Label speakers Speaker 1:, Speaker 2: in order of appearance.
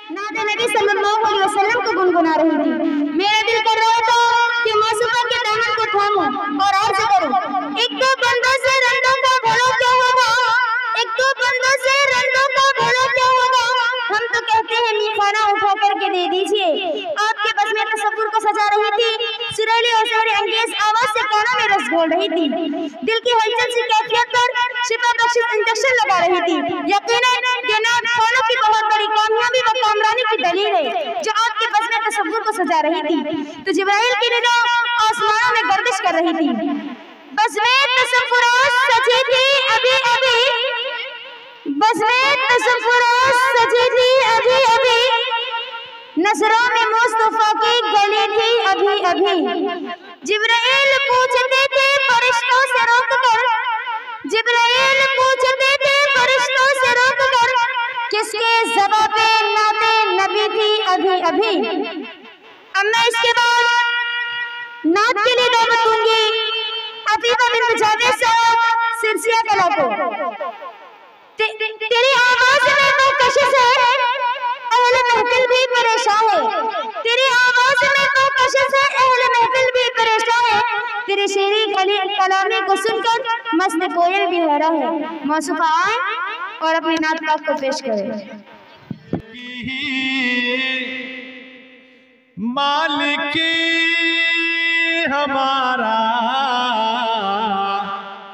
Speaker 1: नाते नबी सल्लल्लाहु अलैहि वसल्लम को गुनगुना रही थी। मेरा दिल कर रहा था कि मासूमा के दामन को थामूं और अर्ज करूं, एक दो बंदों से रंडों का भला क्या होगा, एक दो बंदों से रंडों का भला क्या होगा। हम तो कहते हैं मीखाना उठा करके दे दीजिए। आपके बस में तसव्वुर को सजा रही थी, सुरीली और सहर अंगेज आवाज से कानों में रस घोल रही थी, दिल की हलचल सी कैफियत पर शिफा बख्श इंजेक्शन लगा रही थी। यकीनन ये नात खानों की बहुत बड़ी कामयाबी व कामरानी की दलील है जो आपके बस में तसव्वुर को सजा रही थी। तो जिब्राइल की निगाह आसमानों में गर्दिश कर रही थी, बस में तसव्वुरात सजी थी अभी अभी, बस में तसव्वुरात सजी थी अभी अभी, नजरों में मुस्तफा की गली थी अभी अभी। जिब्राइल पूछते थे फरिश्तों से रोक कर, जिब्राइल पूछते थे फरिश्तों से रोक कर, किसके जवाबे नाते नबी थी अभी अभी। अब मैं इसके बाद नात के लिए दावत दूंगी अफीफा बिन जावेद साहब सिरसिया कला को। तेरी आवाज में तो कशिश है, अहले महफिल भी परेशान है, तेरी आवाज में तो कशिश है, अहले महफिल भी परेशान है, तेरी शेरी कलामी को सुनकर मस्त कोयल भी हैरान है। मौसूफा आए और अपनी नात पाक को पेश करें।
Speaker 2: मालिक हमारा